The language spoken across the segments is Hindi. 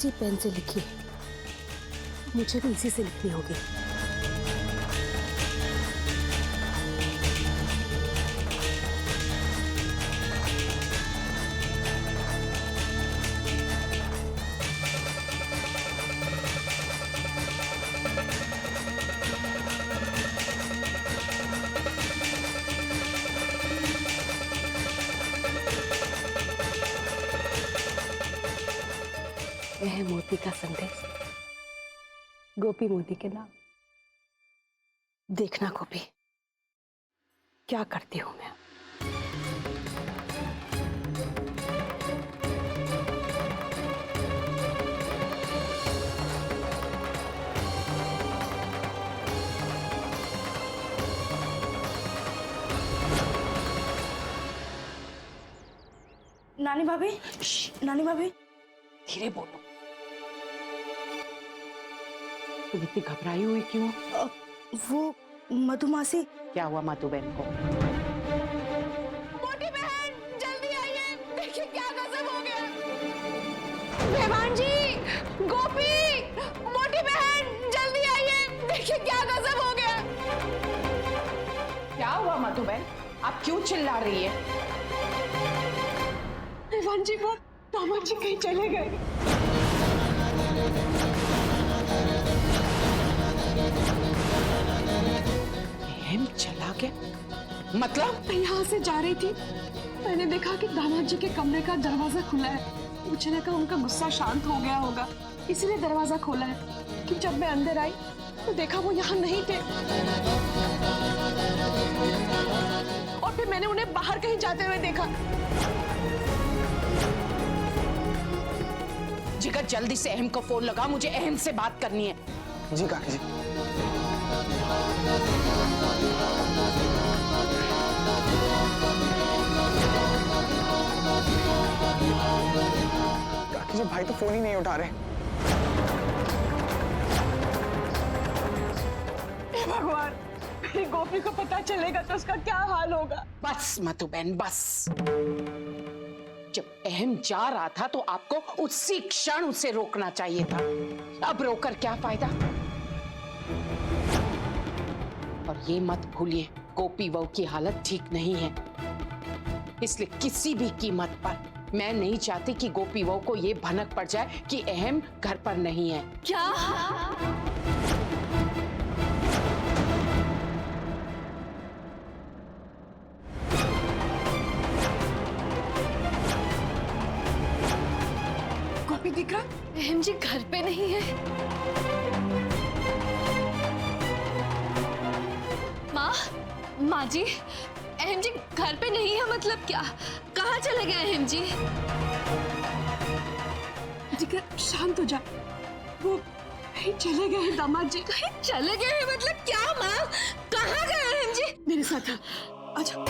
इसी पेन से लिखी है, मुझे भी इसी से लिखनी होगी। यह है मोती का संदेश, गोपी मोती के नाम। देखना गोपी, क्या करती हूं मैं। नानी भाभी, नानी भाभी, धीरे बोलो। तुम इतनी घबराई हुई क्यों? वो मधुमासी। क्या हुआ मधु बहन को? मोटी बहन जल्दी आइए, देखिए क्या गजब हो गया। मेहमान जी, गोपी, मोटी बहन जल्दी आइए, देखिए क्या गजब हो गया। क्या हुआ मधु बहन, आप क्यों चिल्ला रही है? मेहमान जी, वो दामाद जी कहीं चले गए। अहम चला गया? मतलब? मैं यहाँ से जा रही थी, मैंने देखा कि दामाद जी के कमरे का दरवाजा खुला है। मुझे लगा उनका गुस्सा शांत हो गया होगा, इसलिए दरवाजा खोला है। कि जब मैं अंदर आई तो देखा वो यहाँ नहीं थे, और फिर मैंने उन्हें बाहर कहीं जाते हुए देखा। जिगर जल्दी से अहम को फोन लगा, मुझे अहम से बात करनी है। जी काकी जी। काकी जी, भाई तो फोन ही नहीं उठा रहे। हे भगवान, मेरी गोपी को पता चलेगा तो उसका क्या हाल होगा। बस मधु बहन बस। जब अहम जा रहा था तो आपको उसी क्षण उसे रोकना चाहिए था। अब रोकर क्या फायदा? और ये मत भूलिए, गोपी बहू की हालत ठीक नहीं है, इसलिए किसी भी कीमत पर मैं नहीं चाहती कि गोपी बहू को ये भनक पड़ जाए कि अहम घर पर नहीं है। क्या? गोपी दिख रहा? अहम जी घर पे नहीं है। माँ जी, अहम जी घर पे नहीं है मतलब क्या? कहाँ चले गए अहम जी? जिगर शांत हो जा, वो कहीं चले गए हैं दामाद जी। कहीं चले गए हैं मतलब क्या माँ? कहाँ गए अहम जी? मेरे साथ आजा,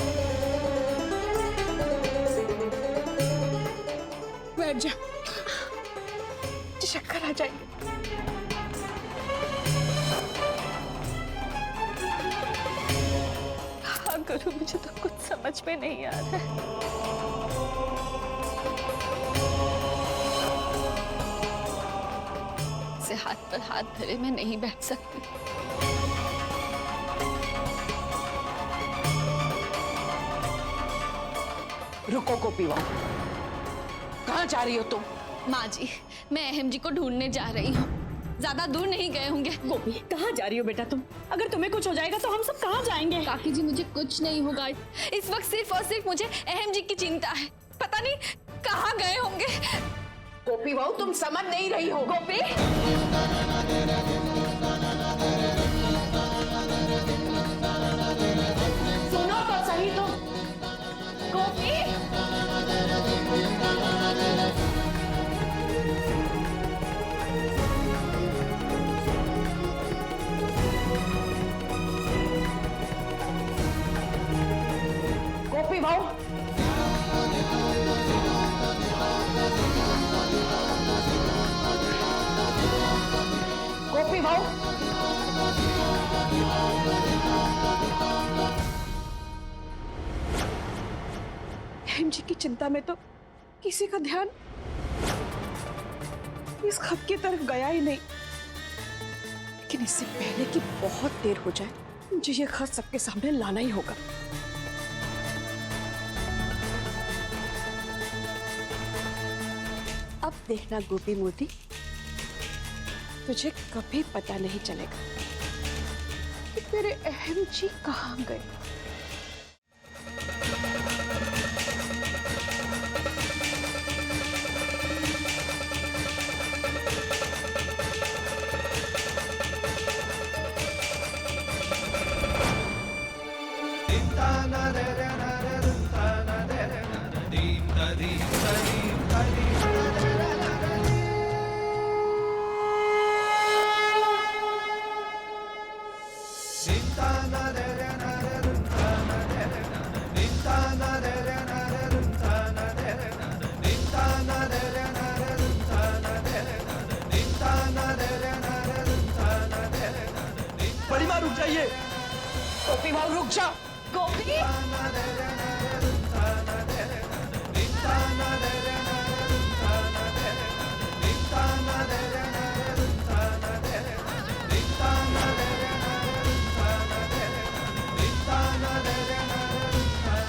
बैठ जा, चक्कर आ जाएंगे। क्या करूं, मुझे तो कुछ समझ में नहीं आ रहा है। से हाथ पर हाथ धरे मैं नहीं बैठ सकती। रुको गोपी बहू, कहाँ जा रही हो तुम? माँ जी, मैं अहम जी को ढूंढने जा रही हूँ, ज्यादा दूर नहीं गए होंगे। गोपी, कहाँ जा रही हो बेटा तुम? अगर तुम्हें कुछ हो जाएगा तो हम सब कहाँ जाएंगे? काकी जी, मुझे कुछ नहीं होगा इस वक्त, सिर्फ और सिर्फ मुझे अहम जी की चिंता है। पता नहीं कहाँ गए होंगे। गोपी बहू, तुम समझ नहीं रही हो। गोपी, सुनो तो सही तुम। गोपी, गोपी बहू, गोपी बहू, अहम जी की चिंता में तो किसी का ध्यान इस खत की तरफ गया ही नहीं। लेकिन इससे पहले कि बहुत देर हो जाए, मुझे ये खत सबके सामने लाना ही होगा। अब देखना गोपी मोती, तुझे कभी पता नहीं चलेगा कि तेरे अहम जी कहाँ गए। बड़ी माँ रुक जाइए। गोपी बहू रुक जाओ। गोपी,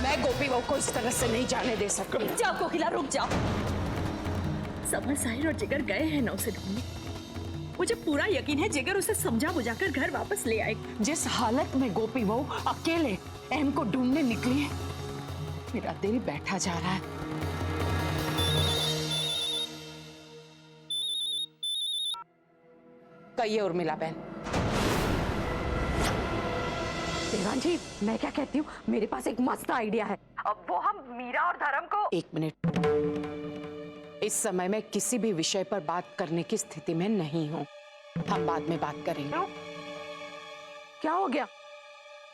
मैं गोपी बहू को इस तरह से नहीं जाने दे सकती। जाओ कोकिला, रुक जाओ। समर, साहिर और जिगर गए हैं ना उसे ढूंढने। मुझे पूरा यकीन है जिगर उसे समझा बुझाकर घर वापस ले आएगी। जिस हालत में गोपी बहू अकेले अहम को ढूंढने निकली है, मेरा दिल बैठा जा रहा है। कहिए उर्मिला बहन। देवान जी, मैं क्या कहती हूँ, मेरे पास एक मस्त आइडिया है। अब वो हम मीरा और धर्म को। एक मिनट, इस समय मैं किसी भी विषय पर बात करने की स्थिति में नहीं हूँ। हम बाद में बात करेंगे। क्या हो गया?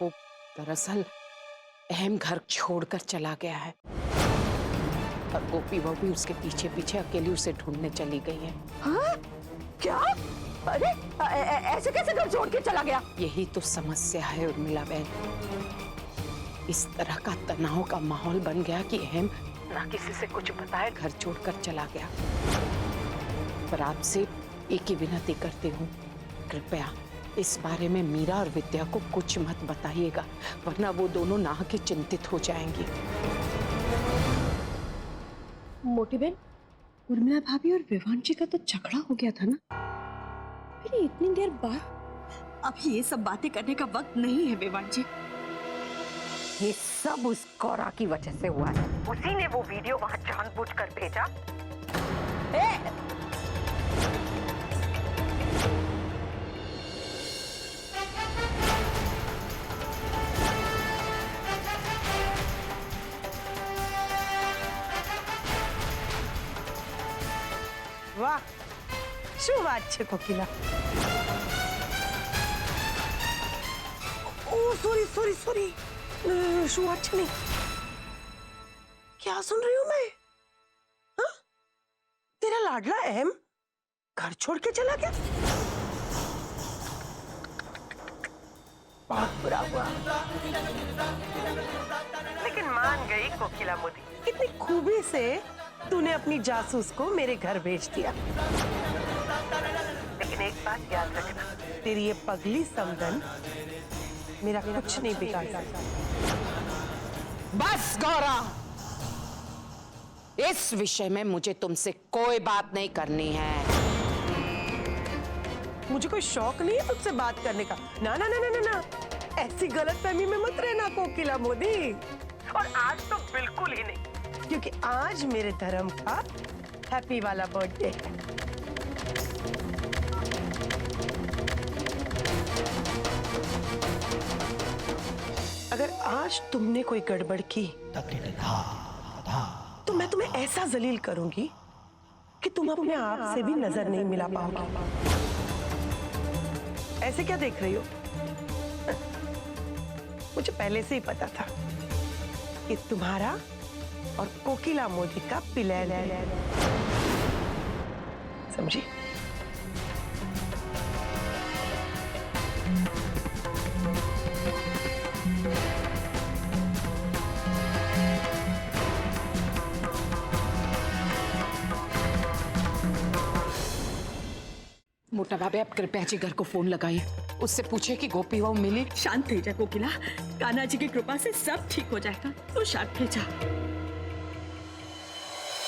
वो दरअसल अहम घर छोड़कर चला गया है और गोपी बहू भी उसके पीछे पीछे अकेली उसे ढूंढने चली गई है। हाँ? क्या? अरे ऐसे कैसे घर छोड़ के चला गया? यही तो समस्या है उर्मिला बहन। इस तरह का तनाव का माहौल बन गया कि अहम ना किसी से कुछ बताए घर छोड़कर चला गया। पर आपसे एक ही विनती करती हूँ, कृपया इस बारे में मीरा और विद्या को कुछ मत बताइएगा, वरना वो दोनों नाह के चिंतित हो जाएंगी। मोटी बहन, उर्मिला भाभी और विवान जी का तो झगड़ा हो गया था ना, फिर इतनी देर बाद। अभी ये सब बातें करने का वक्त नहीं है विवान जी। ये सब उस कौरा की वजह से हुआ है। उसी ने वो वीडियो वहां जानबूझकर भेजा। વાહ, શું વાત છે કોકિલા? ओ सॉरी सॉरी सॉरी, શું વાત છે नहीं? क्या सुन रही हूँ मैं? हाँ? तेरा लाडला अहम घर छोड़ के चला गया? बहुत बुरा हुआ। लेकिन मान गई कोकिला मोदी, कितनी खूबी से तूने अपनी जासूस को मेरे घर भेज दिया। लेकिन एक बात याद रखना, तेरी ये पगली समधन मेरा कुछ नहीं बिगाड़ सकता। बस गौरा, इस विषय में मुझे तुमसे कोई बात नहीं करनी है। मुझे कोई शौक नहीं है तुझसे बात करने का। ना ना ना ना ना ना, ऐसी गलतफहमी में मत रहना कोकिला मोदी। और आज तो बिल्कुल ही नहीं, क्योंकि आज मेरे धर्म का हैप्पी वाला बर्थडे है। अगर आज तुमने कोई गड़बड़ की तो मैं तुम्हें ऐसा जलील करूंगी कि तुम अपने आप से भी नजर नहीं मिला पाओगे। ऐसे क्या देख रही हो? मुझे पहले से ही पता था कि तुम्हारा और कोकिला मोदी का पिलैल है, समझी? मोटा बाबे अब कृपया जी घर को फोन लगाइए, उससे पूछे कि गोपी बहू मिली। शांत हो जा कोकिला, कान्हा जी की कृपा से सब ठीक हो जाएगा। तू शांत हो जा।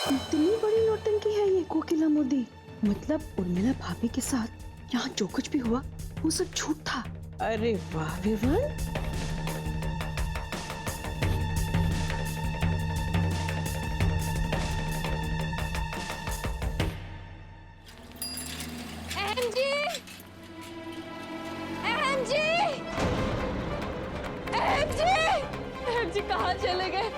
इतनी बड़ी नौटंकी है ये कोकिला मोदी। मतलब उर्मिला भाभी के साथ यहाँ जो कुछ भी हुआ वो सब झूठ था। अरे वाह विवन। जी कहाँ चले गए?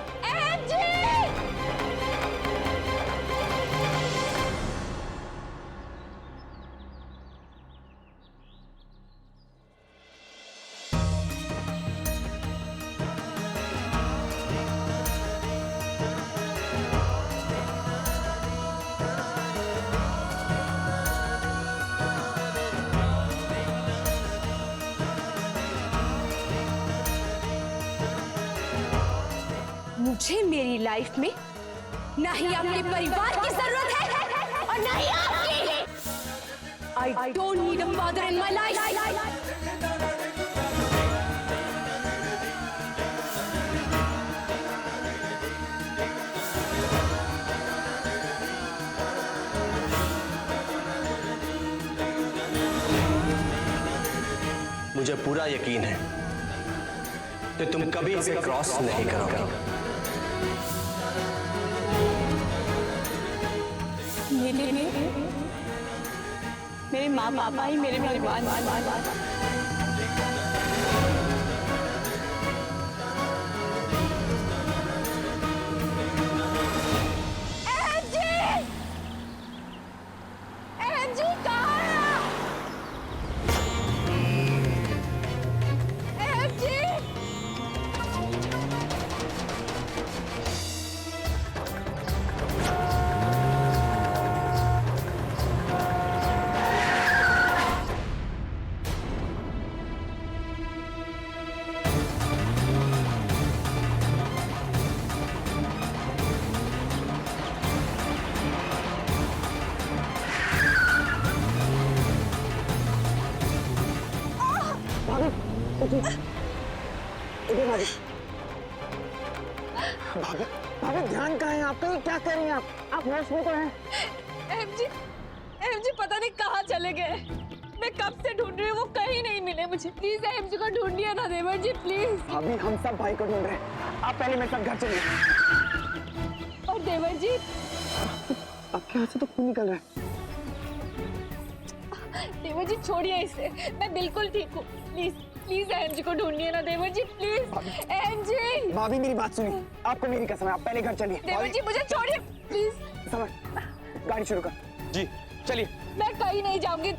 मुझे मेरी लाइफ में ना ही आपके परिवार की जरूरत है और ना ही आपकी। I don't need a father in my life. मुझे पूरा यकीन है कि तुम कभी इसे क्रॉस नहीं करोगे। मेरे माँ पापा ही मेरे भगवान। भाभी भाभी ध्यान कहाँ है आपका? ये क्या कर रही हैं आप होश में तो हैं? एमजी पता नहीं कहाँ चले गए। मैं कब से ढूंढ रही हूँ, वो कहीं नहीं मिले मुझे। प्लीज एमजी को ढूंढिए ना देवर जी, प्लीज। भाभी हम सब भाई को ढूंढ रहे हैं, आप पहले मेरे साथ घर चलिए। और देवर जी आपके हाथ से तो खून निकल रहा है। देवर जी छोड़िए इसे, मैं बिल्कुल ठीक हूँ। प्लीज प्लीज एमजी को ढूंढिए ना देवर जी, प्लीज। एमजी भाभी मेरी बात सुनिए, आपको मेरी कसम है, आप पहले घर चलिए। देवर जी मुझे छोड़िए प्लीज। समझ, गाड़ी शुरू कर। जी चलिए। मैं कहीं नहीं जाऊंगी।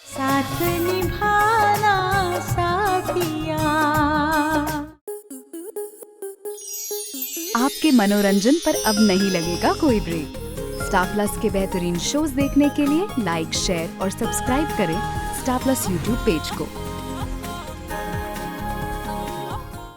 साथ निभाना साथिया। आपके मनोरंजन पर अब नहीं लगेगा कोई ब्रेक। स्टार प्लस के बेहतरीन शोज देखने के लिए लाइक, शेयर और सब्सक्राइब करें स्टार प्लस यूट्यूब पेज को।